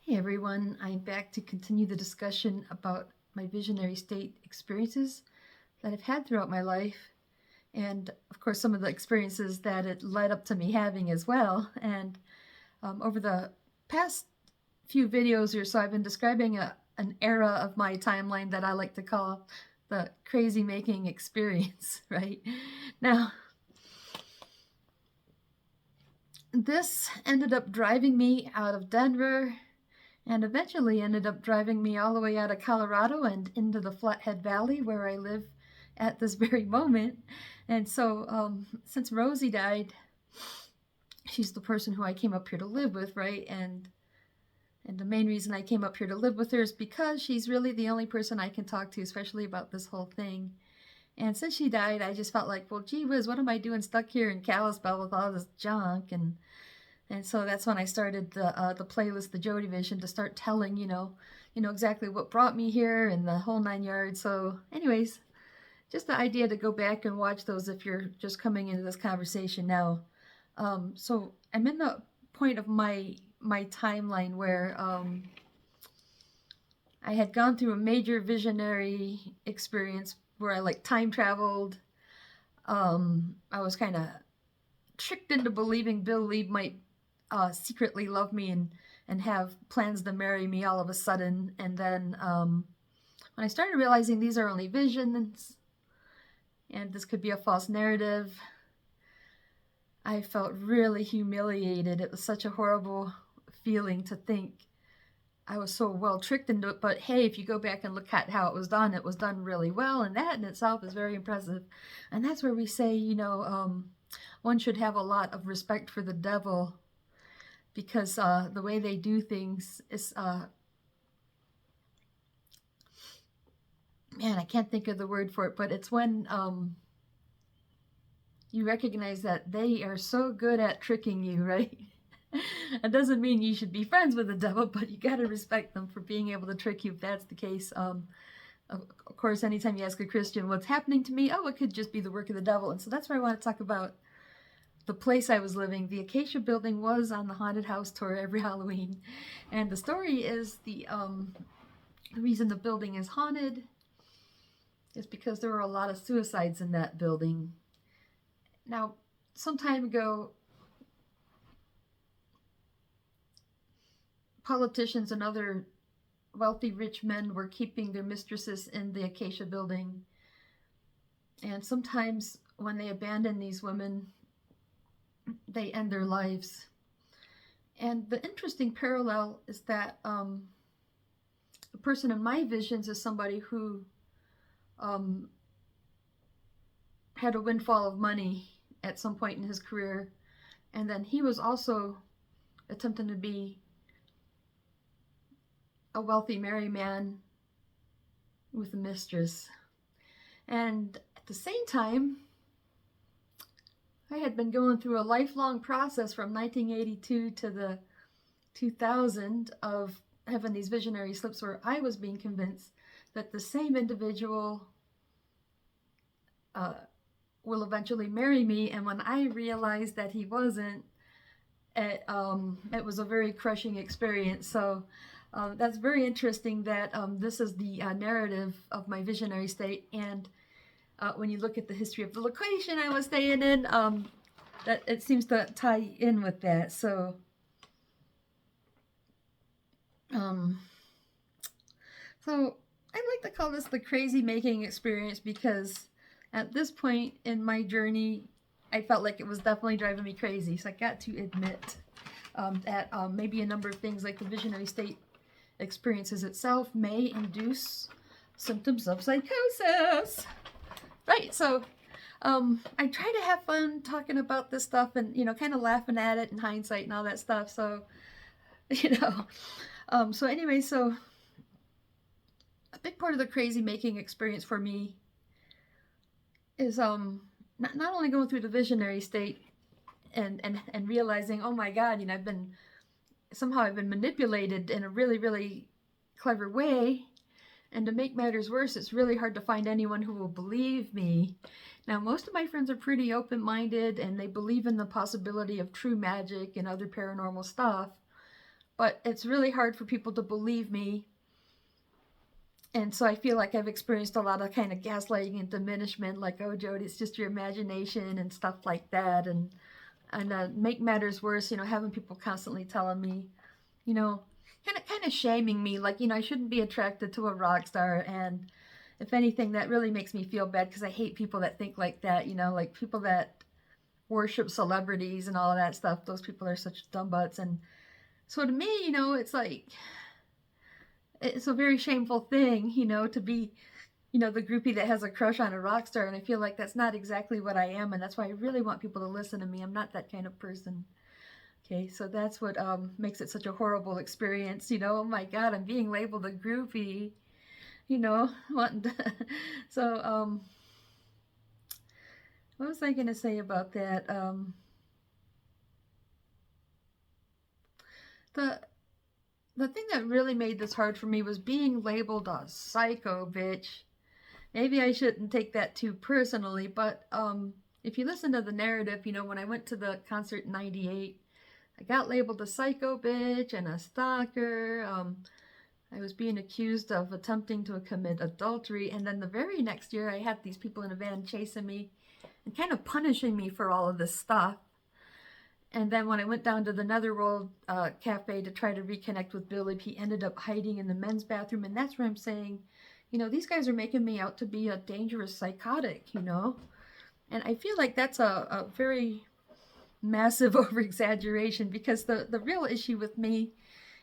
Hey everyone, I'm back to continue the discussion about my visionary state experiences that I've had throughout my life, and of course some of the experiences that it led up to me having as well. And over the past few videos or so, I've been describing an era of my timeline that I like to call the crazy making experience, right? Now, this ended up driving me out of Denver and eventually ended up driving me all the way out of Colorado and into the FLAthead Valley where I live at this very moment. And so since Rosie died, she's the person who I came up here to live with, right? And the main reason I came up here to live with her is because she's really the only person I can talk to, especially about this whole thing. And since she died, I just felt like, well, gee whiz, what am I doing stuck here in Kalispell with all this junk? And so that's when I started the playlist, the JodyVision, to start telling, you know exactly what brought me here and the whole 9 yards. So anyways, just the idea to go back and watch those if you're just coming into this conversation now. So I'm in the point of my timeline where I had gone through a major visionary experience where I time traveled. I was kind of tricked into believing Bill Lee might secretly love me and have plans to marry me all of a sudden. And then when I started realizing these are only visions and this could be a false narrative, I felt really humiliated. It was such a horrible feeling to think I was so well tricked into it. But hey, if you go back and look at how it was done really well, and that in itself is very impressive. And that's where we say, one should have a lot of respect for the devil, because the way they do things is, man, I can't think of the word for it, but it's when you recognize that they are so good at tricking you, right? It doesn't mean you should be friends with the devil, but you gotta respect them for being able to trick you if that's the case. Of course, anytime you ask a Christian what's happening to me, it could just be the work of the devil. And so that's why I want to talk about the place I was living. The Acacia Building was on the haunted house tour every Halloween. And the story is the reason the building is haunted is because there were a lot of suicides in that building. Now, some time ago, politicians and other wealthy rich men were keeping their mistresses in the Acacia Building. And sometimes when they abandon these women, they end their lives. And the interesting parallel is that the person in my visions is somebody who had a windfall of money at some point in his career, and then he was also attempting to be a wealthy married man with a mistress. And at the same time, I had been going through a lifelong process from 1982 to the 2000 of having these visionary slips where I was being convinced that the same individual will eventually marry me. And when I realized that he wasn't, it was a very crushing experience. So that's very interesting that this is the narrative of my visionary state. And when you look at the history of the location I was staying in, that it seems to tie in with that. So, so I like to call this the crazy making experience because at this point in my journey, I felt like it was definitely driving me crazy. So I got to admit that maybe a number of things like the visionary state experiences itself may induce symptoms of psychosis. Right, so I try to have fun talking about this stuff and, kind of laughing at it in hindsight and all that stuff. So, so anyway, so a big part of the crazy making experience for me is not only going through the visionary state and realizing, oh my God, I've been manipulated in a really, really clever way. And to make matters worse, it's really hard to find anyone who will believe me. Now, most of my friends are pretty open-minded and they believe in the possibility of true magic and other paranormal stuff. but it's really hard for people to believe me. And so I feel like I've experienced a lot of kind of gaslighting and diminishment, like, oh, Jody, it's just your imagination and stuff like that. And make matters worse, having people constantly telling me, kind of shaming me, like, I shouldn't be attracted to a rock star. And if anything, that really makes me feel bad because I hate people that think like that, like people that worship celebrities and all of that stuff. Those people are such dumb butts. And so to me, it's like, it's a very shameful thing, to be, the groupie that has a crush on a rock star. And I feel like that's not exactly what I am. And that's why I really want people to listen to me. I'm not that kind of person. Okay, so that's what makes it such a horrible experience. Oh my God, I'm being labeled a groupie. Wanting to so what was I going to say about that? The thing that really made this hard for me was being labeled a psycho bitch. Maybe I shouldn't take that too personally, but if you listen to the narrative, when I went to the concert in '98, I got labeled a psycho bitch and a stalker. I was being accused of attempting to commit adultery, and then the very next year I had these people in a van chasing me and kind of punishing me for all of this stuff. And then when I went down to the Netherworld cafe to try to reconnect with Billy, he ended up hiding in the men's bathroom. And that's where I'm saying, these guys are making me out to be a dangerous psychotic, And I feel like that's a very massive over-exaggeration, because the real issue with me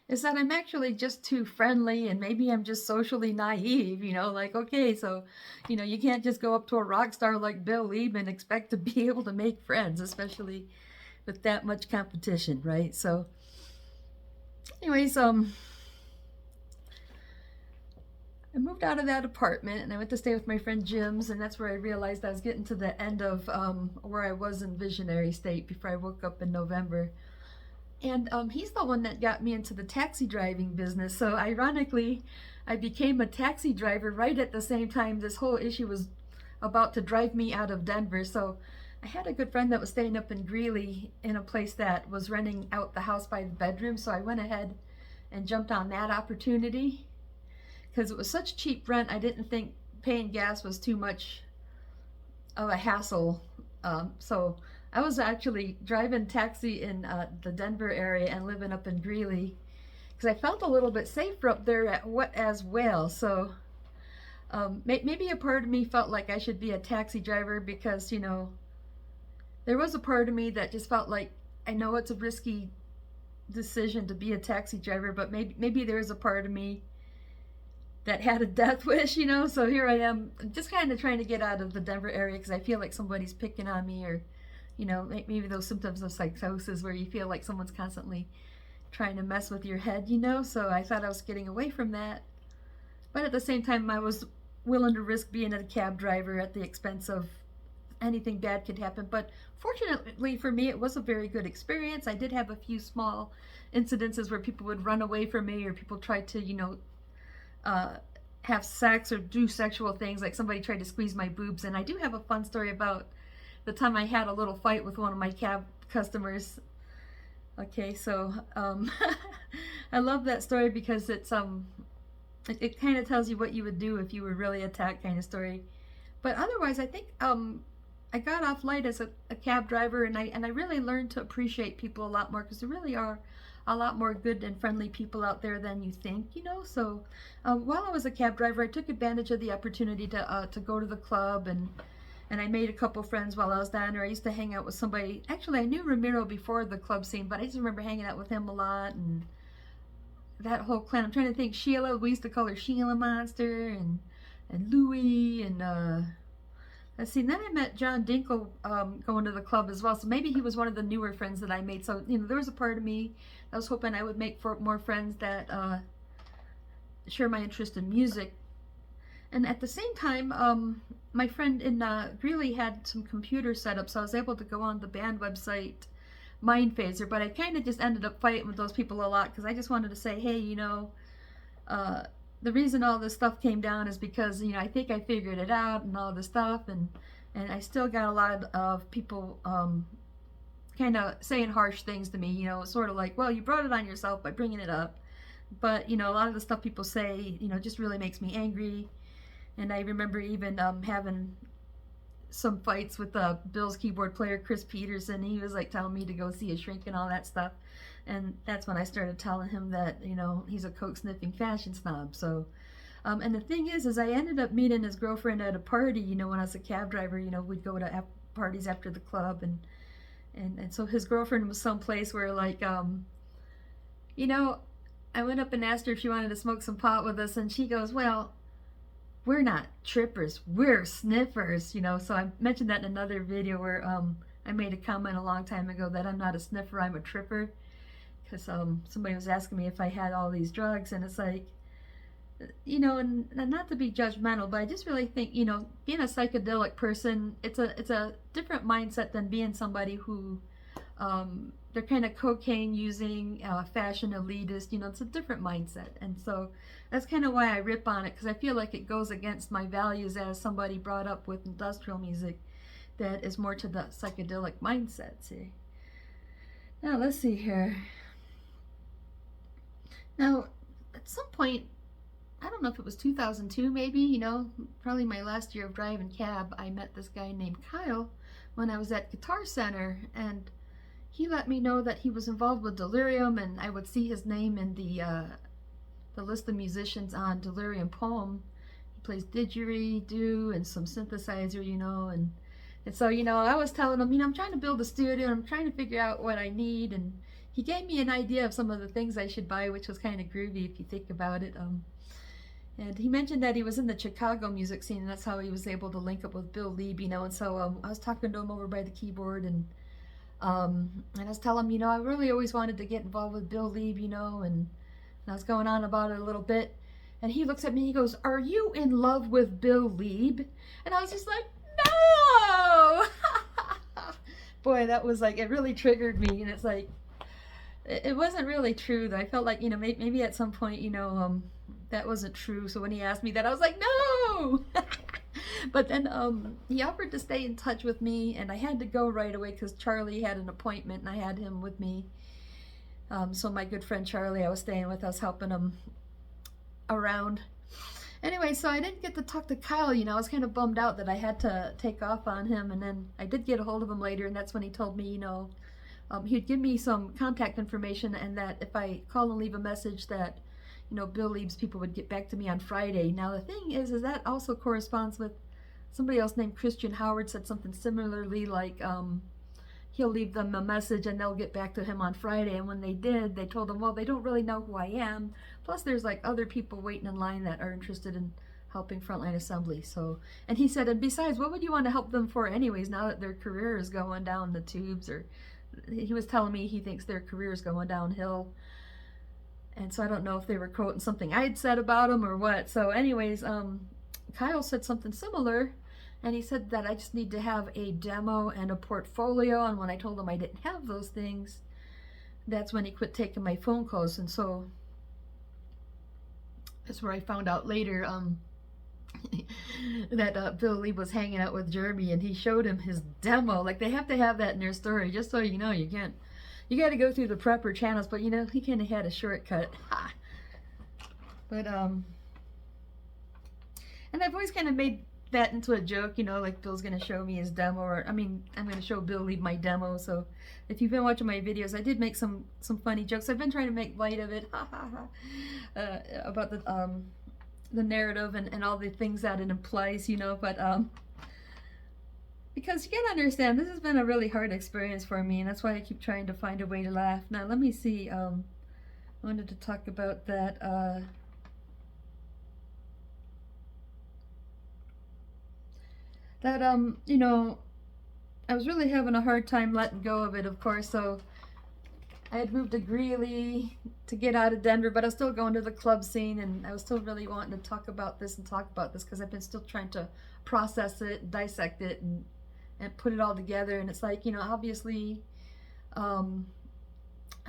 is that I'm actually just too friendly, and maybe I'm just socially naive, like, okay, so, you can't just go up to a rock star like Bill Lieb and expect to be able to make friends, especially with that much competition, right? So anyways, I moved out of that apartment and I went to stay with my friend Jim's, and that's where I realized I was getting to the end of where I was in visionary state before I woke up in November. And he's the one that got me into the taxi driving business. So ironically, I became a taxi driver right at the same time this whole issue was about to drive me out of Denver. So I had a good friend that was staying up in Greeley in a place that was renting out the house by the bedroom. So I went ahead and jumped on that opportunity because it was such cheap rent. I didn't think paying gas was too much of a hassle. So I was actually driving taxi in the Denver area and living up in Greeley because I felt a little bit safer up there as well. So maybe a part of me felt like I should be a taxi driver because, there was a part of me that just felt like, I know it's a risky decision to be a taxi driver, but maybe there's a part of me that had a death wish, so here I am just kind of trying to get out of the Denver area because I feel like somebody's picking on me, or maybe those symptoms of psychosis where you feel like someone's constantly trying to mess with your head, so I thought I was getting away from that, but at the same time I was willing to risk being a cab driver at the expense of anything bad could happen. But fortunately for me, it was a very good experience. I did have a few small incidences where people would run away from me, or people tried to have sex or do sexual things, like somebody tried to squeeze my boobs. And I do have a fun story about the time I had a little fight with one of my cab customers. Okay, so I love that story because it kind of tells you what you would do if you were really attacked, kind of story. But otherwise, I think I got off light as a cab driver, and I really learned to appreciate people a lot more, because there really are a lot more good and friendly people out there than you think, So while I was a cab driver, I took advantage of the opportunity to go to the club, and I made a couple friends while I was down there. I used to hang out with somebody. Actually, I knew Ramiro before the club scene, but I just remember hanging out with him a lot, and that whole clan. I'm trying to think. Sheila, we used to call her Sheila Monster, and Louie, and let's see. Then I met John Dinkle going to the club as well. So maybe he was one of the newer friends that I made. So there was a part of me that was hoping I would make more friends that share my interest in music. And at the same time, my friend in Greeley had some computer setup, so I was able to go on the band website Mind Phaser. But I kind of just ended up fighting with those people a lot because I just wanted to say, hey, the reason all this stuff came down is because, I think I figured it out and all this stuff, and I still got a lot of people kind of saying harsh things to me, you know, sort of like, well, you brought it on yourself by bringing it up. But, you know, a lot of the stuff people say, you know, just really makes me angry. And I remember even having some fights with Bill's keyboard player, Chris Peterson. He was like telling me to go see a shrink and all that stuff. And that's when I started telling him that, you know, he's a coke sniffing fashion snob. So, and the thing is I ended up meeting his girlfriend at a party, you know, when I was a cab driver. You know, we'd go to parties after the club, and so his girlfriend was someplace where, like, you know, I went up and asked her if she wanted to smoke some pot with us, and she goes, well, we're not trippers, we're sniffers, you know. So I mentioned that in another video where I made a comment a long time ago that I'm not a sniffer, I'm a tripper, because somebody was asking me if I had all these drugs, and it's like, you know, and not to be judgmental, but I just really think, you know, being a psychedelic person, it's a different mindset than being somebody who they're kind of cocaine using, fashion elitist. You know, it's a different mindset. And so that's kind of why I rip on it, because I feel like it goes against my values as somebody brought up with industrial music that is more to the psychedelic mindset. See, now let's see here. Now at some point, I don't know if it was 2002 maybe, you know, probably my last year of driving cab, I met this guy named Kyle when I was at Guitar Center, and he let me know that he was involved with Delirium, and I would see his name in the list of musicians on Delirium Poem. He plays didgeridoo and some synthesizer, you know, and so, you know, I was telling him, you know, I'm trying to build a studio, I'm trying to figure out what I need, and he gave me an idea of some of the things I should buy, which was kind of groovy if you think about it. And he mentioned that he was in the Chicago music scene, and that's how he was able to link up with Bill Lieb, you know. And so I was talking to him over by the keyboard, and I was telling him, you know, I really always wanted to get involved with Bill Lieb, you know, and I was going on about it a little bit. And he looks at me, he goes, "Are you in love with Bill Lieb?" And I was just like, no! Boy, that was like, it really triggered me. And it's like, it wasn't really true, though. I felt like, you know, maybe at some point, you know, that wasn't true. So when he asked me that, I was like, no! But then he offered to stay in touch with me, and I had to go right away because Charlie had an appointment, and I had him with me. So my good friend Charlie, I was staying with, I was helping him around. Anyway, so I didn't get to talk to Kyle, you know. I was kind of bummed out that I had to take off on him, and then I did get a hold of him later, and that's when he told me, you know, he'd give me some contact information, and that if I call and leave a message that, you know, Bill Lieb's people would get back to me on Friday. Now the thing is that also corresponds with somebody else named Christian Howard said something similarly, like he'll leave them a message and they'll get back to him on Friday. And when they did, they told him, well, they don't really know who I am. Plus there's like other people waiting in line that are interested in helping Frontline Assembly. So, and he said, and besides, what would you want to help them for anyways, now that their career is going down the tubes? Or he was telling me he thinks their career is going downhill. And so I don't know if they were quoting something I had said about him or what. So anyways, Kyle said something similar, and he said that I just need to have a demo and a portfolio. And when I told him I didn't have those things, that's when he quit taking my phone calls. And so that's where I found out later that Bill Lee was hanging out with Jeremy, and he showed him his demo. Like, they have to have that in their story, just so you know. You can't, you got to go through the proper channels, but you know, he kind of had a shortcut. Ha. But and I've always kind of made that into a joke, you know, like Bill's gonna show me his demo, or I mean, I'm gonna show Bill Lee my demo. So if you've been watching my videos, I did make some funny jokes. I've been trying to make light of it, about the narrative and all the things that it implies, you know. But because you gotta understand, this has been a really hard experience for me, and that's why I keep trying to find a way to laugh. Now let me see. I wanted to talk about that. You know, I was really having a hard time letting go of it, of course. So I had moved to Greeley to get out of Denver, but I was still going to the club scene, and I was still really wanting to talk about this because I've been still trying to process it, dissect it, and put it all together. And it's like, you know, obviously I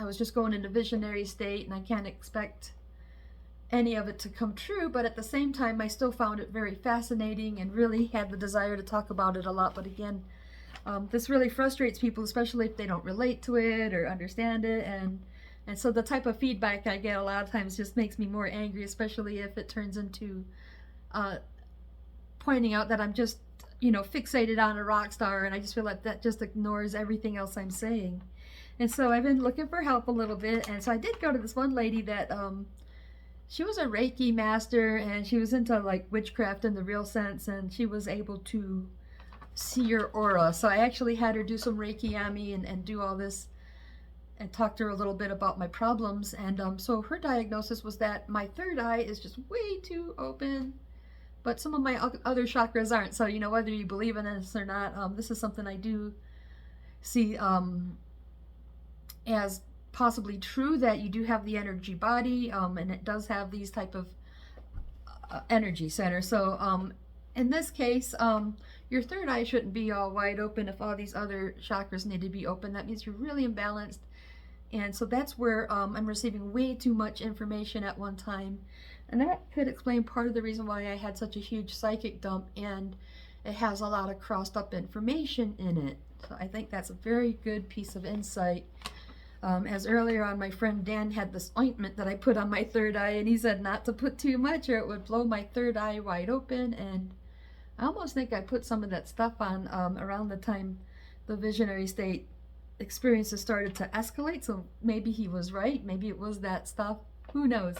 was just going into visionary state, and I can't expect any of it to come true, but at the same time I still found it very fascinating and really had the desire to talk about it a lot. But again, This really frustrates people, especially if they don't relate to it or understand it, and so the type of feedback I get a lot of times just makes me more angry, especially if it turns into uh, pointing out that I'm just, fixated on a rock star, and I just feel like that just ignores everything else I'm saying. And so I've been looking for help a little bit, and so I did go to this one lady that she was a Reiki master, and she was into like witchcraft in the real sense, and she was able to see your aura. So I actually had her do some Reiki on me and do all this and talk to her a little bit about my problems. And so her diagnosis was that my third eye is just way too open, but some of my other chakras aren't. So, whether you believe in this or not, this is something I do see as possibly true, that you do have the energy body, and it does have these type of energy centers. So in this case, your third eye shouldn't be all wide open if all these other chakras need to be open. That means you're really imbalanced. And so that's where I'm receiving way too much information at one time. And that could explain part of the reason why I had such a huge psychic dump, and it has a lot of crossed up information in it. So I think that's a very good piece of insight. As earlier on, my friend Dan had this ointment that I put on my third eye, and he said not to put too much or it would blow my third eye wide open. And I almost think I put some of that stuff on around the time the visionary state experiences started to escalate. So maybe he was right. Maybe it was that stuff. Who knows?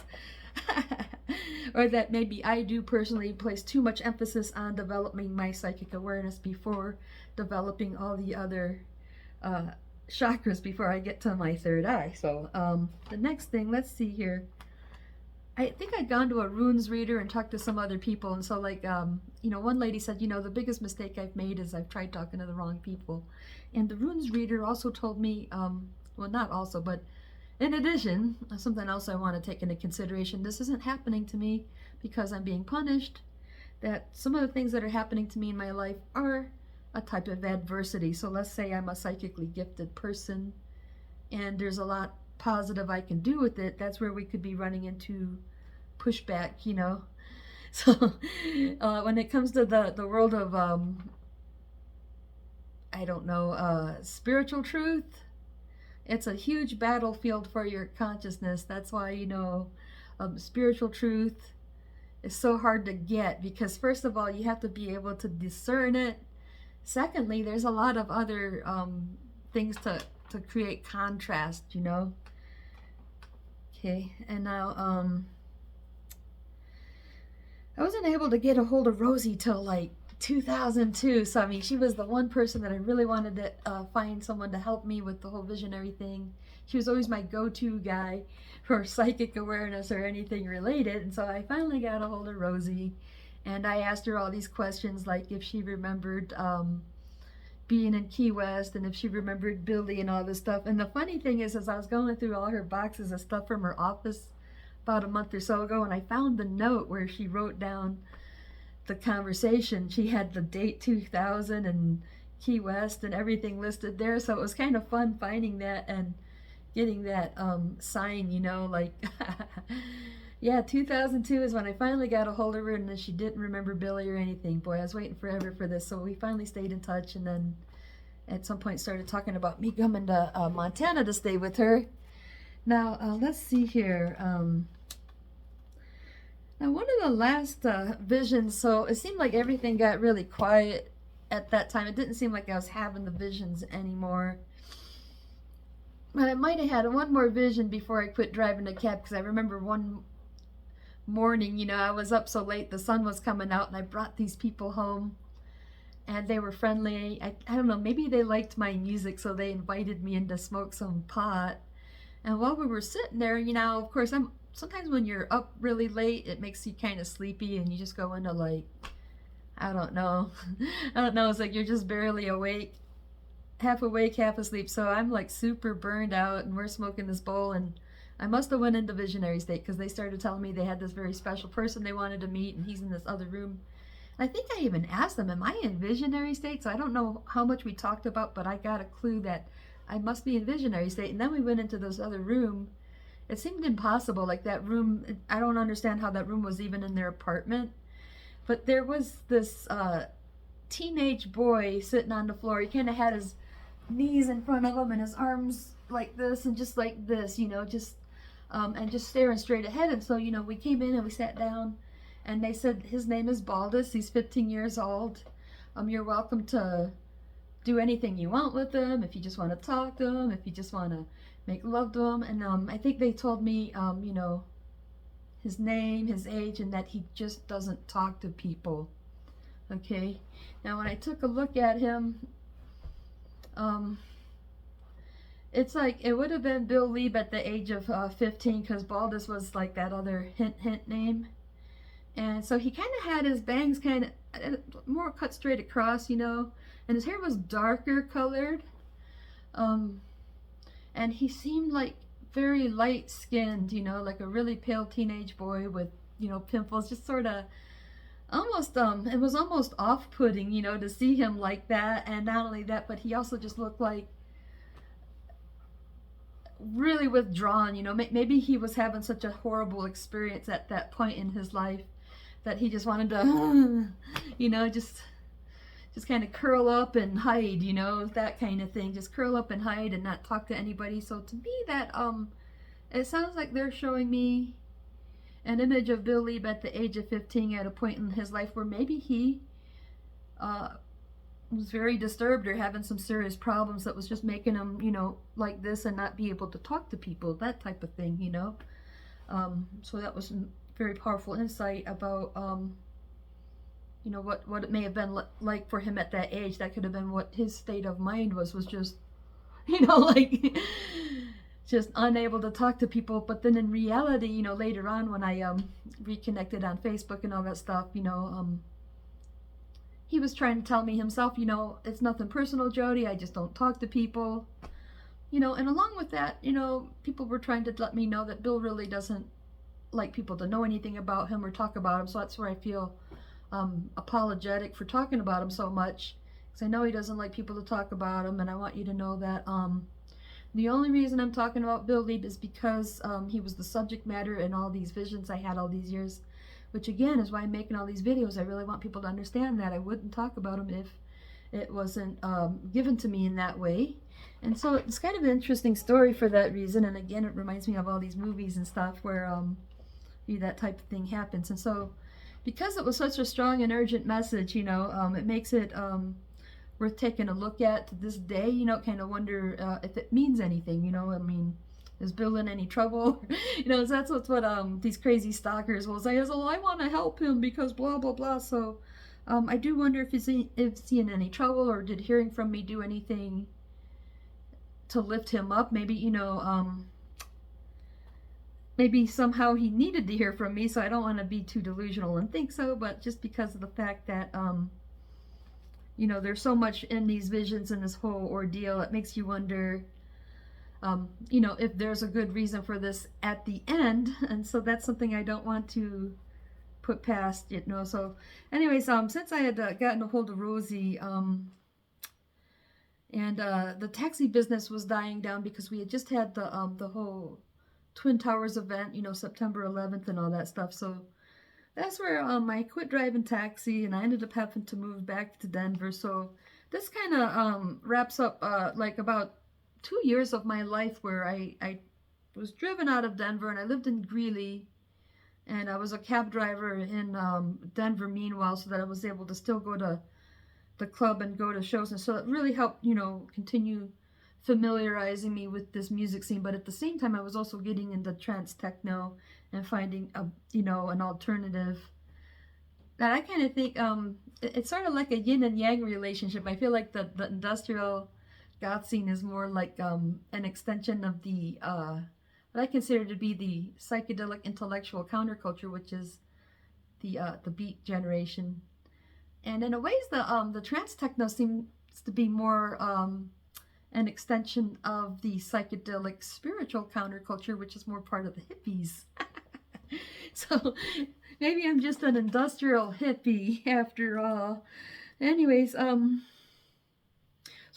Or that maybe I do personally place too much emphasis on developing my psychic awareness before developing all the other chakras before I get to my third eye. So the next thing, let's see here. I think I'd gone to a runes reader and talked to some other people, and so like one lady said, the biggest mistake I've made is I've tried talking to the wrong people. And the runes reader also told me, well, not also, but in addition, something else I want to take into consideration. This isn't happening to me because I'm being punished. That some of the things that are happening to me in my life are a type of adversity. So let's say I'm a psychically gifted person and there's a lot positive I can do with it. That's where we could be running into pushback, So when it comes to the world of spiritual truth, it's a huge battlefield for your consciousness. That's why spiritual truth is so hard to get, because first of all you have to be able to discern it. Secondly, there's a lot of other things to create contrast, Okay, and now I wasn't able to get a hold of Rosie till like 2002. So I mean, she was the one person that I really wanted to find someone to help me with the whole visionary thing. She was always my go-to guy for psychic awareness or anything related. And so I finally got a hold of Rosie, and I asked her all these questions, like if she remembered being in Key West, and if she remembered Billy and all this stuff. And the funny thing is, as I was going through all her boxes of stuff from her office about a month or so ago, and I found the note where she wrote down the conversation. She had the date 2000 and Key West and everything listed there. So it was kind of fun finding that and getting that sign, like yeah, 2002 is when I finally got a hold of her, and then she didn't remember Billy or anything. Boy, I was waiting forever for this. So we finally stayed in touch, and then at some point started talking about me coming to Montana to stay with her. Now, let's see here. Now, one of the last visions, so it seemed like everything got really quiet at that time. It didn't seem like I was having the visions anymore. But I might have had one more vision before I quit driving the cab, because I remember one morning, I was up so late, the sun was coming out, and I brought these people home, and they were friendly. I don't know, maybe they liked my music, so they invited me in to smoke some pot. And while we were sitting there, of course, sometimes when you're up really late, it makes you kind of sleepy, and you just go into like, I don't know, it's like you're just barely awake, half asleep. So I'm like super burned out, and we're smoking this bowl, and I must have went into visionary state, because they started telling me they had this very special person they wanted to meet, and he's in this other room. And I think I even asked them, am I in visionary state? So I don't know how much we talked about, but I got a clue that I must be in visionary state. And then we went into this other room. It seemed impossible, like that room, I don't understand how that room was even in their apartment. But there was this teenage boy sitting on the floor. He kind of had his knees in front of him and his arms like this and just like this, just and just staring straight ahead. And so, we came in and we sat down, and they said his name is Baldus. He's 15 years old. You're welcome to do anything you want with him. If you just want to talk to him, if you just want to make love to him. And I think they told me, his name, his age, and that he just doesn't talk to people. Okay. Now, when I took a look at him, it's like it would have been Bill Lieb at the age of 15, because Baldus was like that other hint name. And so he kind of had his bangs kind of more cut straight across, and his hair was darker colored. And he seemed like very light skinned, like a really pale teenage boy with, pimples, just sort of almost, it was almost off-putting, to see him like that. And not only that, but he also just looked like really withdrawn, maybe he was having such a horrible experience at that point in his life that he just wanted to, just kind of curl up and hide, that kind of thing. Just curl up and hide and not talk to anybody. So to me, that it sounds like they're showing me an image of Bill Lieb at the age of 15 at a point in his life where maybe he was very disturbed or having some serious problems that was just making him, like this and not be able to talk to people, that type of thing, So that was very powerful insight about, what it may have been like for him at that age. That could have been what his state of mind was just, like just unable to talk to people. But then in reality, later on when I reconnected on Facebook and all that stuff, he was trying to tell me himself, it's nothing personal, Jody. I just don't talk to people, and along with that, people were trying to let me know that Bill really doesn't like people to know anything about him or talk about him. So that's where I feel apologetic for talking about him so much, because I know he doesn't like people to talk about him. And I want you to know that the only reason I'm talking about Bill Lieb is because he was the subject matter in all these visions I had all these years, which again is why I'm making all these videos. I really want people to understand that I wouldn't talk about him if it wasn't given to me in that way. And so it's kind of an interesting story for that reason. And again, it reminds me of all these movies and stuff where that type of thing happens. And so because it was such a strong and urgent message, it makes it worth taking a look at to this day, kind of wonder if it means anything, I mean, is Bill in any trouble? That's what these crazy stalkers will say is, oh, I want to help him because blah, blah, blah. So I do wonder if he's in any trouble, or did hearing from me do anything to lift him up? Maybe, maybe somehow he needed to hear from me, so I don't want to be too delusional and think so, but just because of the fact that, there's so much in these visions and this whole ordeal, it makes you wonder, if there's a good reason for this at the end. And so that's something I don't want to put past, So anyways, since I had gotten a hold of Rosie, and the taxi business was dying down because we had just had the whole Twin Towers event, September 11th and all that stuff. So that's where I quit driving taxi, and I ended up having to move back to Denver. So this kind of wraps up like about 2 years of my life where I was driven out of Denver, and I lived in Greeley, and I was a cab driver in Denver meanwhile, so that I was able to still go to the club and go to shows. And so it really helped, continue familiarizing me with this music scene. But at the same time, I was also getting into trance techno and finding an alternative that I kind of think it's sort of like a yin and yang relationship. I feel like the industrial goth scene is more like an extension of the what I consider to be the psychedelic intellectual counterculture, which is the beat generation. And in a ways, the trance techno seems to be more an extension of the psychedelic spiritual counterculture, which is more part of the hippies. So maybe I'm just an industrial hippie after all. Anyways, so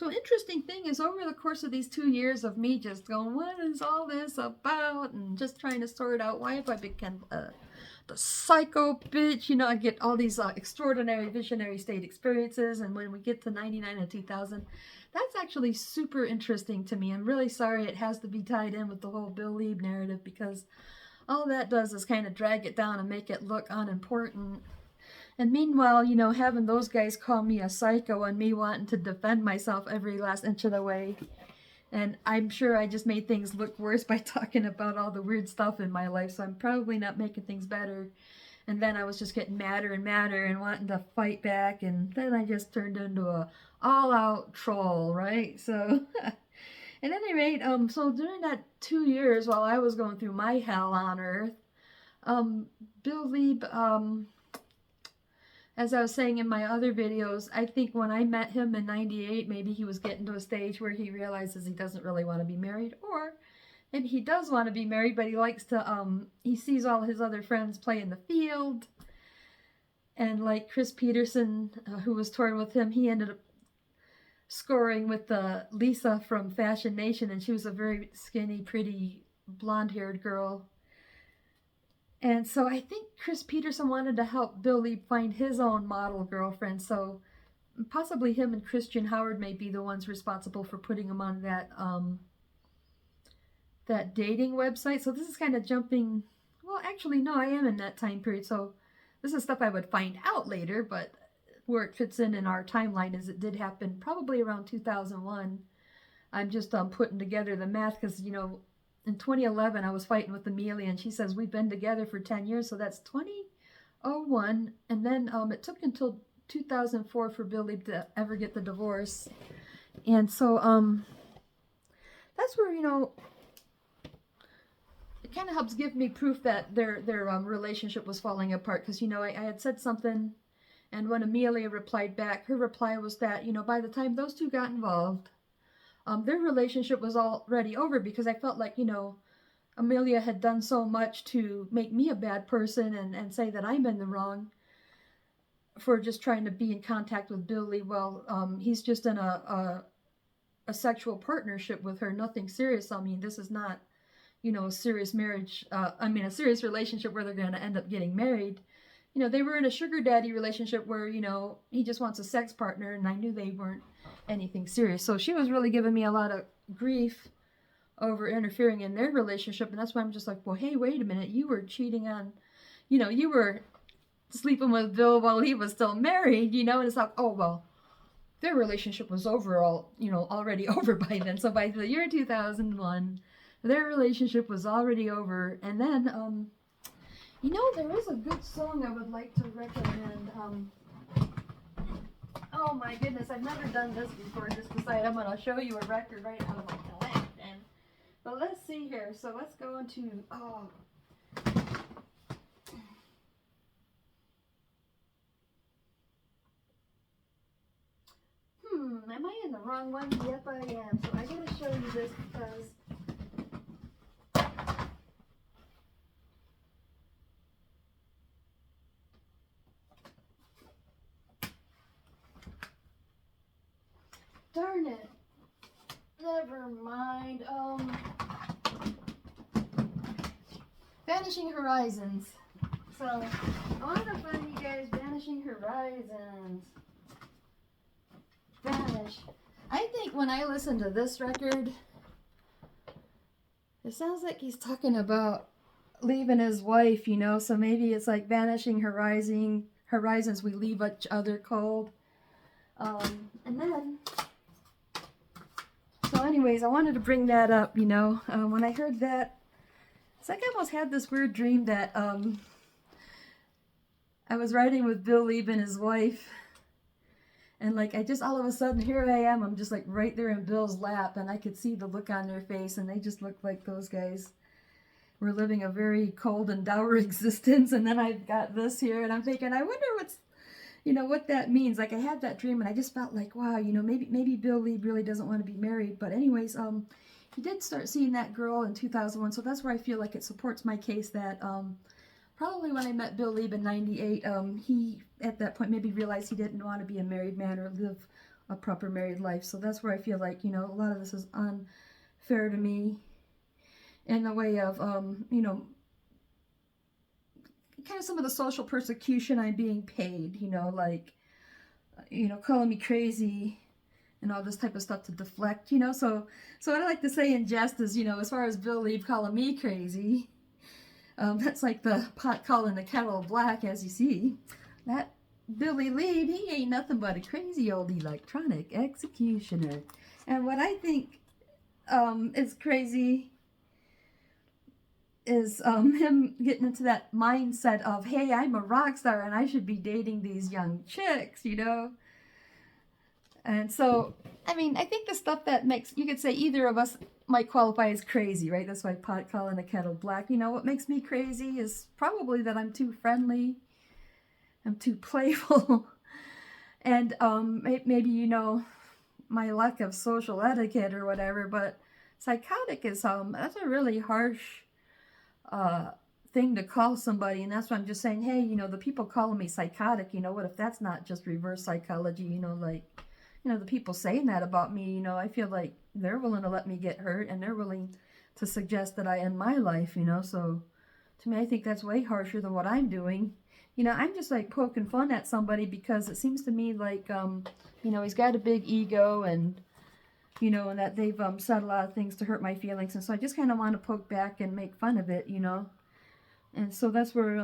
So interesting thing is, over the course of these 2 years of me just going, what is all this about? And just trying to sort out, why have I become the psycho bitch? You know, I get all these extraordinary visionary state experiences. And when we get to 99 and 2000, that's actually super interesting to me. I'm really sorry it has to be tied in with the whole Bill Lieb narrative, because all that does is kind of drag it down and make it look unimportant. And meanwhile, you know, having those guys call me a psycho and me wanting to defend myself every last inch of the way. And I'm sure I just made things look worse by talking about all the weird stuff in my life, so I'm probably not making things better. And then I was just getting madder and madder and wanting to fight back, and then I just turned into a all-out troll, right? So, at any rate, so during that 2 years while I was going through my hell on earth, Bill Lieb, as I was saying in my other videos, I think when I met him in 98, maybe he was getting to a stage where he realizes he doesn't really want to be married, or maybe he does want to be married, but he likes to, he sees all his other friends play in the field, and like Chris Peterson, who was touring with him, he ended up scoring with Lisa from Fashion Nation, and she was a very skinny, pretty, blonde-haired girl. And so I think Chris Peterson wanted to help Bill Lieb find his own model girlfriend, so possibly him and Christian Howard may be the ones responsible for putting him on that dating website. So this is kind of jumping, well, actually, no, I am in that time period, so this is stuff I would find out later, but where it fits in our timeline is it did happen probably around 2001. I'm just putting together the math, because, you know, in 2011, I was fighting with Amelia, and she says, we've been together for 10 years, so that's 2001, and then it took until 2004 for Bill Lieb to ever get the divorce, and so that's where, you know, it kind of helps give me proof that their relationship was falling apart, because, you know, I had said something, and when Amelia replied back, her reply was that, you know, by the time those two got involved, their relationship was already over, because I felt like, you know, Amelia had done so much to make me a bad person and say that I'm in the wrong for just trying to be in contact with Bill Lieb. Well, he's just in a sexual partnership with her, nothing serious. I mean, this is not, you know, a serious marriage, a serious relationship where they're going to end up getting married. You know, they were in a sugar daddy relationship where, you know, he just wants a sex partner, and I knew they weren't anything serious. So she was really giving me a lot of grief over interfering in their relationship, and that's why I'm just like, well, hey, wait a minute, you were cheating on, you know, you were sleeping with Bill while he was still married, you know, and it's like, oh, well, their relationship was already over by then. So by the year 2001, their relationship was already over. And then, you know, there is a good song I would like to recommend. Oh my goodness, I've never done this before. Just decided I'm going to show you a record right out of my collection. But let's see here. So let's go into, am I in the wrong one? Yep, I am. So I got to show you this because darn it. Never mind. Vanishing Horizons. So, I want to find you guys Vanishing Horizons. Vanish. I think when I listen to this record, it sounds like he's talking about leaving his wife, you know, so maybe it's like Vanishing Horizons, we leave each other cold. And then, so anyways, I wanted to bring that up, you know, when I heard that, it's like I almost had this weird dream that I was riding with Bill Lieb and his wife, and like I just all of a sudden, here I am, I'm just like right there in Bill's lap, and I could see the look on their face, and they just looked like those guys were living a very cold and dour existence. And then I've got this here, and I'm thinking, I wonder what that means. Like I had that dream, and I just felt like, wow, you know, maybe Bill Lieb really doesn't want to be married. But anyways, he did start seeing that girl in 2001, so that's where I feel like it supports my case that probably when I met Bill Lieb in 98, he at that point maybe realized he didn't want to be a married man or live a proper married life. So that's where I feel like, you know, a lot of this is unfair to me in the way of, you know, kind of some of the social persecution I'm being paid, you know, like, you know, calling me crazy and all this type of stuff to deflect, you know. So what I like to say in jest is, you know, as far as Bill Leeb calling me crazy, that's like the pot calling the kettle black, as you see. That Billy Leeb, he ain't nothing but a crazy old electronic executioner. And what I think is crazy is him getting into that mindset of, hey, I'm a rock star and I should be dating these young chicks, you know. And so, I mean, I think the stuff that makes, you could say either of us might qualify as crazy, right? That's why pot calling a kettle black. You know, what makes me crazy is probably that I'm too friendly, I'm too playful, and maybe, you know, my lack of social etiquette or whatever. But psychotic is that's a really harsh thing to call somebody, and that's why I'm just saying, hey, you know, the people calling me psychotic, you know, what if that's not just reverse psychology? You know, like, you know, the people saying that about me, you know, I feel like they're willing to let me get hurt and they're willing to suggest that I end my life, you know. So to me, I think that's way harsher than what I'm doing. You know, I'm just like poking fun at somebody because it seems to me like, you know, he's got a big ego and, you know, and that they've said a lot of things to hurt my feelings. And so I just kind of want to poke back and make fun of it, you know. And so that's where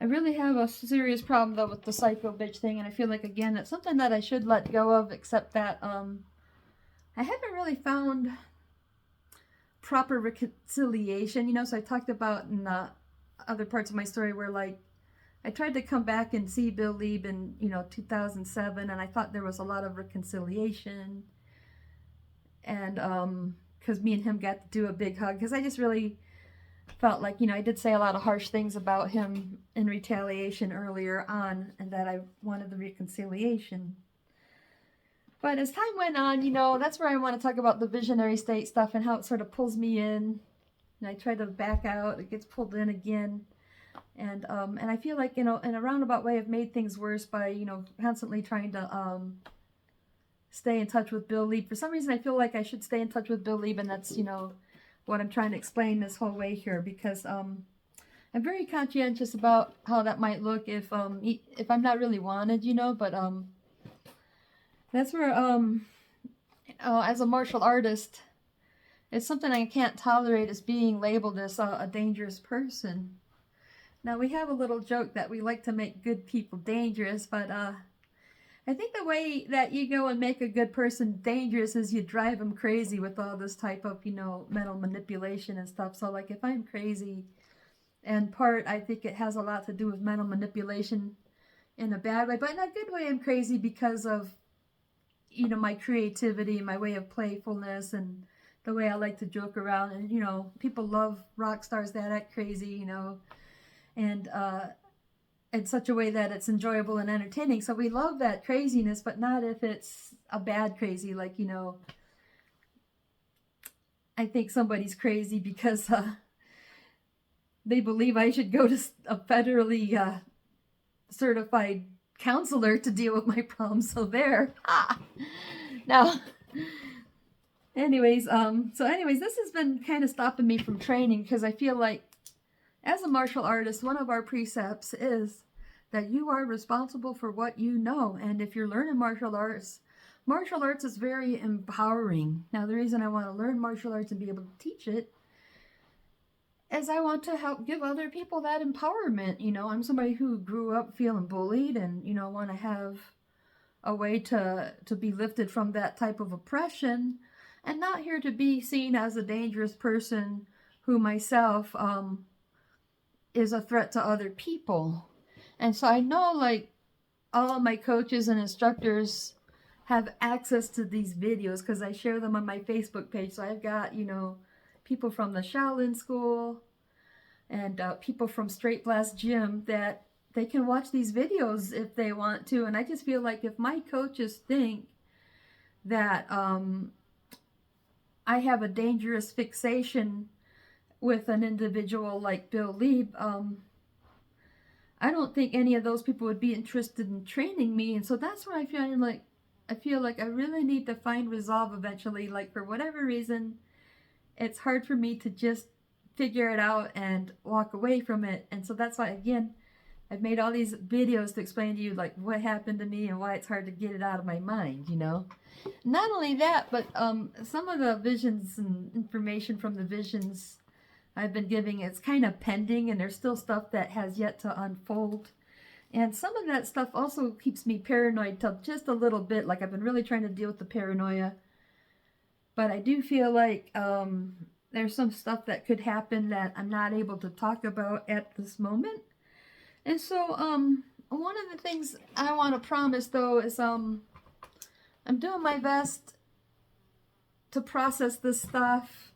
I really have a serious problem, though, with the psycho bitch thing, and I feel like, again, it's something that I should let go of, except that I haven't really found proper reconciliation, you know. So I talked about in other parts of my story where, like, I tried to come back and see Bill Leeb in, you know, 2007, and I thought there was a lot of reconciliation, and because me and him got to do a big hug, because I just really felt like, you know, I did say a lot of harsh things about him in retaliation earlier on, and that I wanted the reconciliation. But as time went on, you know, that's where I want to talk about the visionary state stuff and how it sort of pulls me in, and I try to back out, it gets pulled in again, and I feel like, you know, in a roundabout way, I've made things worse by, you know, constantly trying to stay in touch with Bill Leeb. For some reason, I feel like I should stay in touch with Bill Leeb, and that's, you know, what I'm trying to explain this whole way here, because I'm very conscientious about how that might look if I'm not really wanted, you know. But that's where as a martial artist, it's something I can't tolerate, as being labeled as a dangerous person. Now, we have a little joke that we like to make good people dangerous, but I think the way that you go and make a good person dangerous is you drive them crazy with all this type of, you know, mental manipulation and stuff. So, like, if I'm crazy, and part, I think it has a lot to do with mental manipulation in a bad way, but in a good way, I'm crazy because of, you know, my creativity, my way of playfulness, and the way I like to joke around. And, you know, people love rock stars that act crazy, you know, and in such a way that it's enjoyable and entertaining. So we love that craziness, but not if it's a bad crazy, like, you know, I think somebody's crazy because they believe I should go to a federally certified counselor to deal with my problems. So there. Now, anyways, this has been kind of stopping me from training, because I feel like, as a martial artist, one of our precepts is that you are responsible for what you know. And if you're learning martial arts is very empowering. Now, the reason I want to learn martial arts and be able to teach it is I want to help give other people that empowerment. You know, I'm somebody who grew up feeling bullied, and, you know, want to have a way to be lifted from that type of oppression, and not here to be seen as a dangerous person who myself is a threat to other people. And so I know, like, all of my coaches and instructors have access to these videos because I share them on my Facebook page. So I've got, you know, people from the Shaolin School and people from Straight Blast Gym that they can watch these videos if they want to. And I just feel like if my coaches think that I have a dangerous fixation with an individual like Bill Leeb, I don't think any of those people would be interested in training me. And so that's where I feel like I really need to find resolve eventually. Like, for whatever reason, it's hard for me to just figure it out and walk away from it. And so that's why, again, I've made all these videos to explain to you like what happened to me and why it's hard to get it out of my mind, you know. Not only that, but some of the visions and information from the visions I've been giving, it's kind of pending, and there's still stuff that has yet to unfold. And some of that stuff also keeps me paranoid till just a little bit. Like, I've been really trying to deal with the paranoia. But I do feel like there's some stuff that could happen that I'm not able to talk about at this moment. And so one of the things I want to promise, though, is I'm doing my best to process this stuff.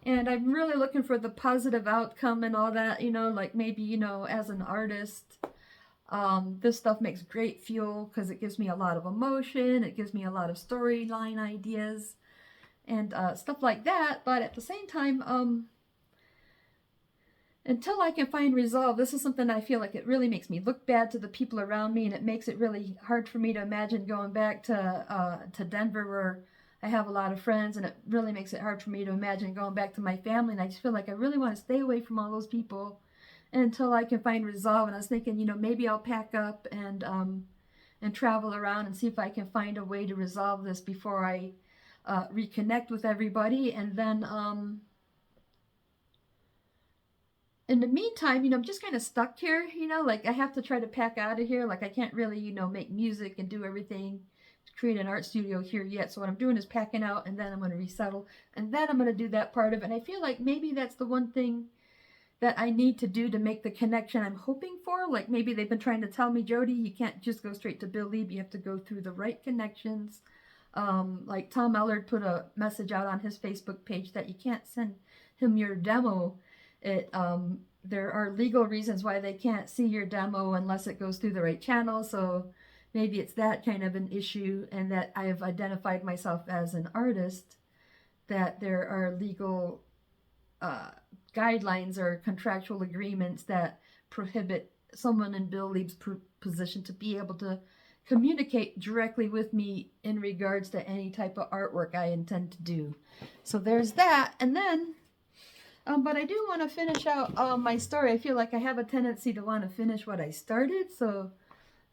And I'm really looking for the positive outcome and all that, you know, like maybe, you know, as an artist, this stuff makes great fuel because it gives me a lot of emotion. It gives me a lot of storyline ideas and stuff like that. But at the same time, until I can find resolve, this is something I feel like it really makes me look bad to the people around me, and it makes it really hard for me to imagine going back to Denver, where I have a lot of friends, and it really makes it hard for me to imagine going back to my family. And I just feel like I really want to stay away from all those people until I can find resolve. And I was thinking, you know, maybe I'll pack up and travel around and see if I can find a way to resolve this before I reconnect with everybody. And then in the meantime, you know, I'm just kind of stuck here, you know, like I have to try to pack out of here. Like, I can't really, you know, make music and do everything to create an art studio here yet. So what I'm doing is packing out, and then I'm going to resettle, and then I'm going to do that part of it. And I feel like maybe that's the one thing that I need to do to make the connection I'm hoping for. Like, maybe they've been trying to tell me, Jody, you can't just go straight to Bill Lieb. You have to go through the right connections. Like Tom Ellard put a message out on his Facebook page that you can't send him your demo. There are legal reasons why they can't see your demo unless it goes through the right channel. So maybe it's that kind of an issue, and that I have identified myself as an artist, that there are legal guidelines or contractual agreements that prohibit someone in Bill Lieb's position to be able to communicate directly with me in regards to any type of artwork I intend to do. So there's that. And then but I do want to finish out my story. I feel like I have a tendency to want to finish what I started. So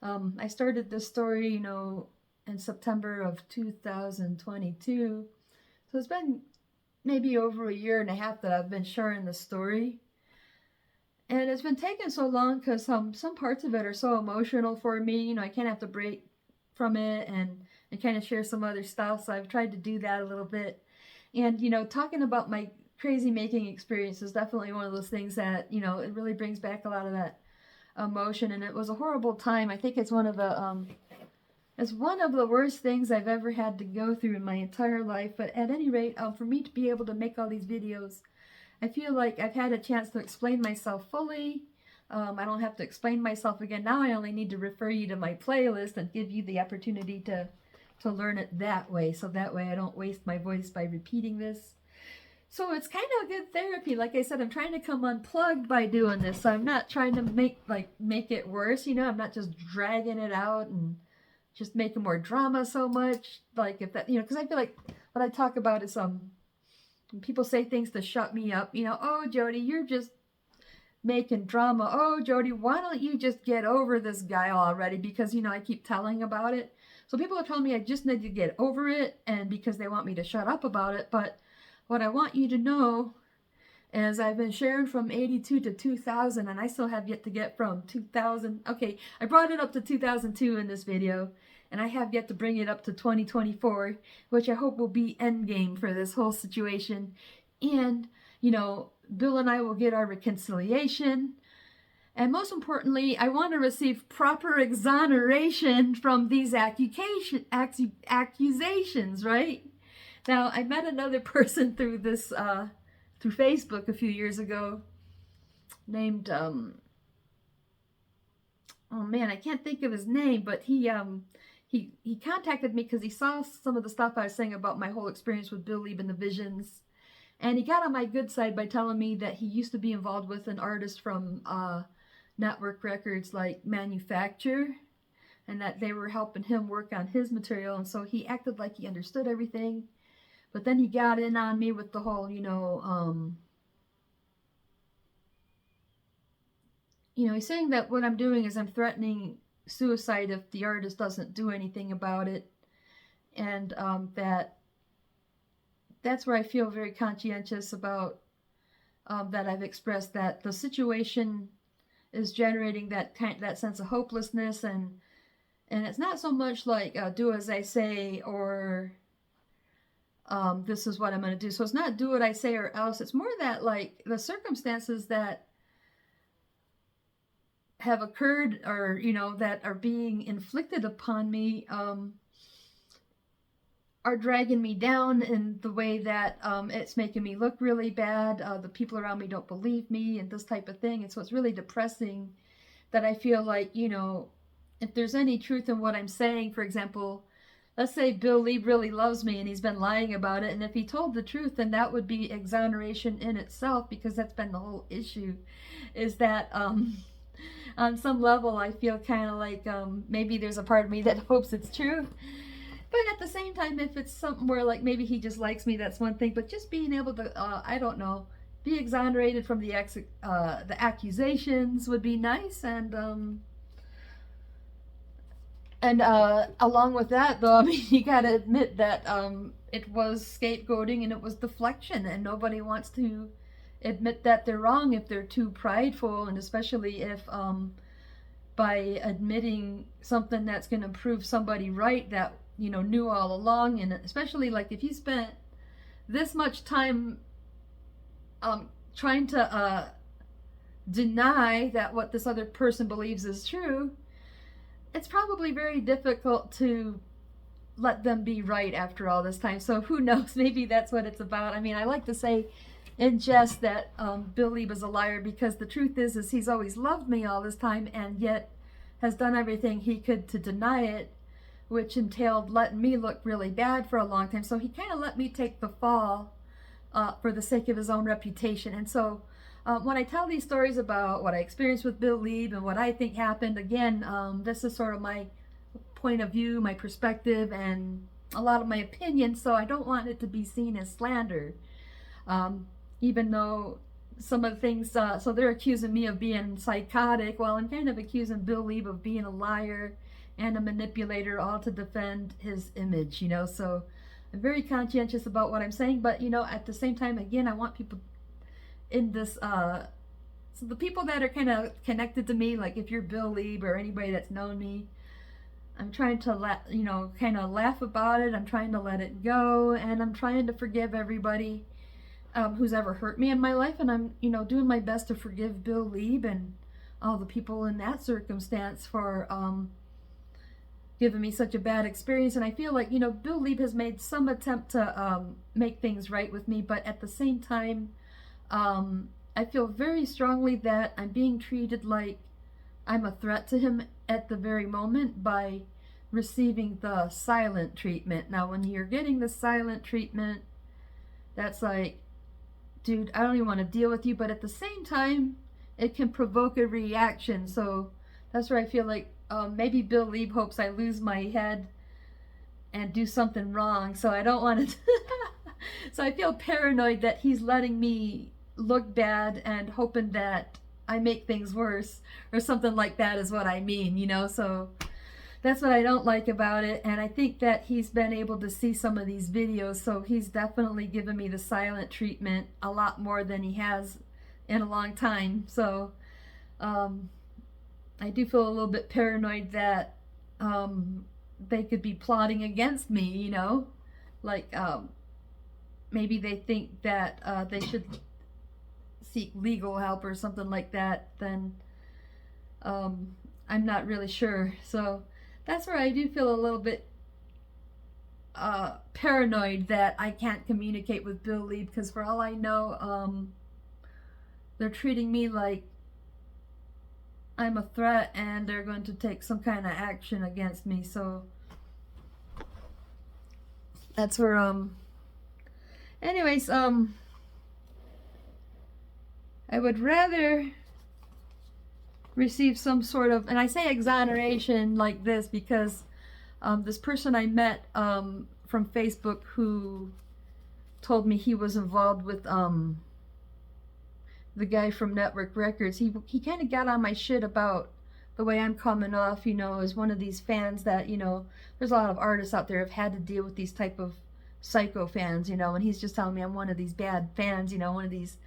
I started this story, you know, in September of 2022. So it's been maybe over a year and a half that I've been sharing the story. And it's been taking so long because some parts of it are so emotional for me. You know, I can't have to break from it and kind of share some other stuff. So I've tried to do that a little bit. And, you know, talking about my crazy making experience is definitely one of those things that, you know, it really brings back a lot of that emotion. And it was a horrible time. I think it's one of the worst things I've ever had to go through in my entire life. But at any rate, for me to be able to make all these videos, I feel like I've had a chance to explain myself fully. I don't have to explain myself again. Now I only need to refer you to my playlist and give you the opportunity to learn it that way. So that way I don't waste my voice by repeating this. So it's kind of a good therapy. Like I said, I'm trying to come unplugged by doing this. So I'm not trying to make it worse, you know. I'm not just dragging it out and just making more drama so much. Like, if that, you know, because I feel like what I talk about is when people say things to shut me up, you know, oh, Jody, you're just making drama. Oh, Jody, why don't you just get over this guy already? Because, you know, I keep telling about it. So people are telling me I just need to get over it, and because they want me to shut up about it. But what I want you to know is I've been sharing from 82 to 2000, and I still have yet to get from 2000. Okay, I brought it up to 2002 in this video, and I have yet to bring it up to 2024, which I hope will be endgame for this whole situation. And, you know, Bill and I will get our reconciliation. And most importantly, I want to receive proper exoneration from these accusations, right? Now, I met another person through this, through Facebook a few years ago, named, oh man, I can't think of his name, but he contacted me because he saw some of the stuff I was saying about my whole experience with Bill Lieb and the Visions. And he got on my good side by telling me that he used to be involved with an artist from network records like manufacture, and that they were helping him work on his material, and so he acted like he understood everything. But then he got in on me with the whole, he's saying that what I'm doing is I'm threatening suicide if the artist doesn't do anything about it, and that's where I feel very conscientious about that I've expressed that the situation is generating that sense of hopelessness, and it's not so much like do as I say or this is what I'm going to do. So it's not do what I say or else. It's more that like the circumstances that have occurred or, that are being inflicted upon me are dragging me down in the way that it's making me look really bad. The people around me don't believe me and this type of thing. And so it's really depressing that I feel like, if there's any truth in what I'm saying, for example, let's say Bill Lee really loves me and he's been lying about it. And if he told the truth, then that would be exoneration in itself, because that's been the whole issue, is that on some level I feel kind of like maybe there's a part of me that hopes it's true. But at the same time, if it's something where like maybe he just likes me, that's one thing. But just being able to, I don't know, be exonerated from the accusations would be nice. And along with that, though, I mean, you got to admit that it was scapegoating and it was deflection, and nobody wants to admit that they're wrong if they're too prideful, and especially if by admitting something that's going to prove somebody right that knew all along, and especially like if you spent this much time trying to deny that what this other person believes is true, it's probably very difficult to let them be right after all this time. So who knows, maybe that's what it's about. I mean, I like to say in jest that Bill Lee was a liar, because the truth is he's always loved me all this time and yet has done everything he could to deny it, which entailed letting me look really bad for a long time. So he kind of let me take the fall for the sake of his own reputation. And so when I tell these stories about what I experienced with Bill Lieb and what I think happened, again, this is sort of my point of view, my perspective, and a lot of my opinion, so I don't want it to be seen as slander. Even though some of the things, so they're accusing me of being psychotic, well, I'm kind of accusing Bill Lieb of being a liar and a manipulator, all to defend his image, so I'm very conscientious about what I'm saying, but, at the same time, again, I want people in this, so the people that are kind of connected to me, like if you're Bill Lieb or anybody that's known me, I'm trying to kind of laugh about it, I'm trying to let it go, and I'm trying to forgive everybody who's ever hurt me in my life, and I'm, doing my best to forgive Bill Lieb and all the people in that circumstance for giving me such a bad experience. And I feel like, Bill Lieb has made some attempt to make things right with me, but at the same time, I feel very strongly that I'm being treated like I'm a threat to him at the very moment by receiving the silent treatment. Now, when you're getting the silent treatment, that's like, dude, I don't even want to deal with you, but at the same time, it can provoke a reaction. So that's where I feel like maybe Bill Lieb hopes I lose my head and do something wrong, so I don't want to. So I feel paranoid that he's letting me look bad and hoping that I make things worse or something like that is what I mean, so that's what I don't like about it. And I think that he's been able to see some of these videos, so he's definitely given me the silent treatment a lot more than he has in a long time. So I do feel a little bit paranoid that they could be plotting against me, like maybe they think that they should seek legal help or something like that. Then I'm not really sure. So that's where I do feel a little bit paranoid that I can't communicate with Bill Lee, because for all I know, they're treating me like I'm a threat and they're going to take some kind of action against me. So that's where anyways, I would rather receive some sort of, and I say exoneration like this because this person I met from Facebook who told me he was involved with the guy from Network Records, he kind of got on my shit about the way I'm coming off, you know, as one of these fans that, you know, there's a lot of artists out there have had to deal with these type of psycho fans, you know, and he's just telling me I'm one of these bad fans, you know, one of these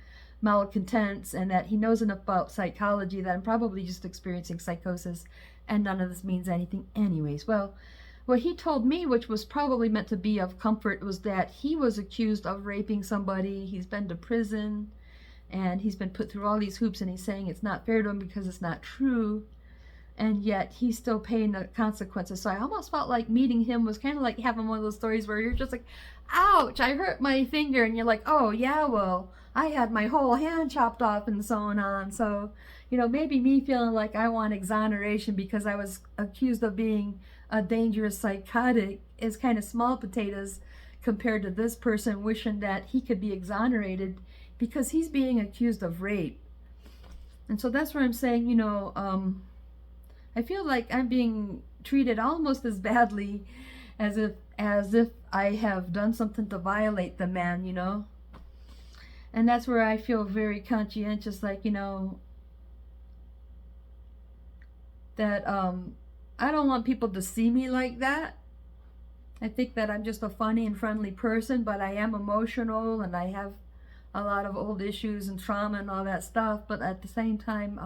malcontents, and that he knows enough about psychology that I'm probably just experiencing psychosis and none of this means anything anyways. Well, what he told me, which was probably meant to be of comfort, was that he was accused of raping somebody. He's been to prison and he's been put through all these hoops, and he's saying it's not fair to him because it's not true, and yet he's still paying the consequences. So I almost felt like meeting him was kind of like having one of those stories where you're just like, ouch, I hurt my finger, and you're like, oh yeah, well, I had my whole hand chopped off and so on. So, you know, maybe me feeling like I want exoneration because I was accused of being a dangerous psychotic is kind of small potatoes compared to this person wishing that he could be exonerated because he's being accused of rape. And so that's where I'm saying, you know, I feel like I'm being treated almost as badly as if I have done something to violate the man, you know. And that's where I feel very conscientious, like, you know, that I don't want people to see me like that. I think that I'm just a funny and friendly person, but I am emotional and I have a lot of old issues and trauma and all that stuff. But at the same time,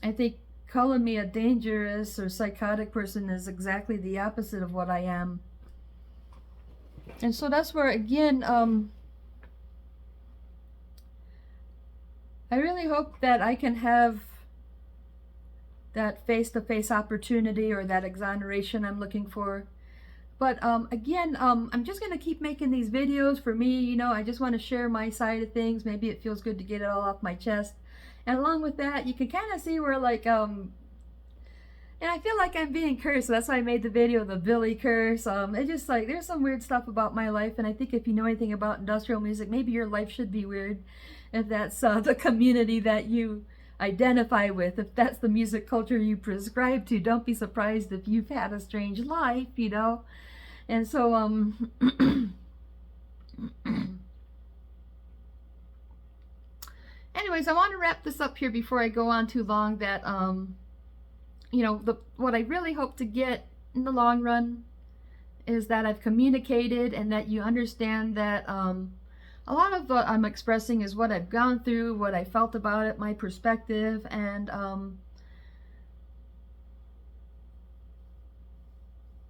I think calling me a dangerous or psychotic person is exactly the opposite of what I am. And so that's where, again, I really hope that I can have that face-to-face opportunity or that exoneration I'm looking for. But again, I'm just going to keep making these videos for me. You know, I just want to share my side of things. Maybe it feels good to get it all off my chest. And along with that, you can kind of see where, like, and I feel like I'm being cursed, so that's why I made the video, the Billy curse. It's just like, there's some weird stuff about my life, and I think if you know anything about industrial music, maybe your life should be weird, if that's the community that you identify with, if that's the music culture you prescribe to. Don't be surprised if you've had a strange life, you know. And so, anyways, I want to wrap this up here before I go on too long, that, you know, what I really hope to get in the long run is that I've communicated and that you understand that a lot of what I'm expressing is what I've gone through, what I felt about it, my perspective, and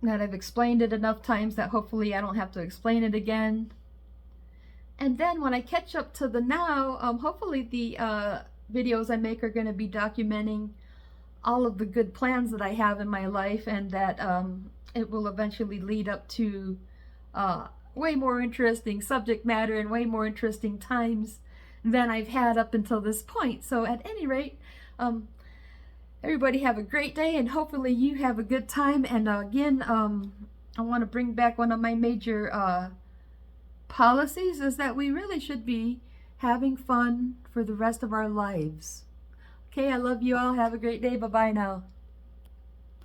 that I've explained it enough times that hopefully I don't have to explain it again. And then when I catch up to the now, hopefully the videos I make are going to be documenting all of the good plans that I have in my life, and that it will eventually lead up to way more interesting subject matter and way more interesting times than I've had up until this point. So at any rate, everybody have a great day, and hopefully you have a good time. And again, I want to bring back one of my major policies, is that we really should be having fun for the rest of our lives. Okay, I love you all. Have a great day. Bye-bye now.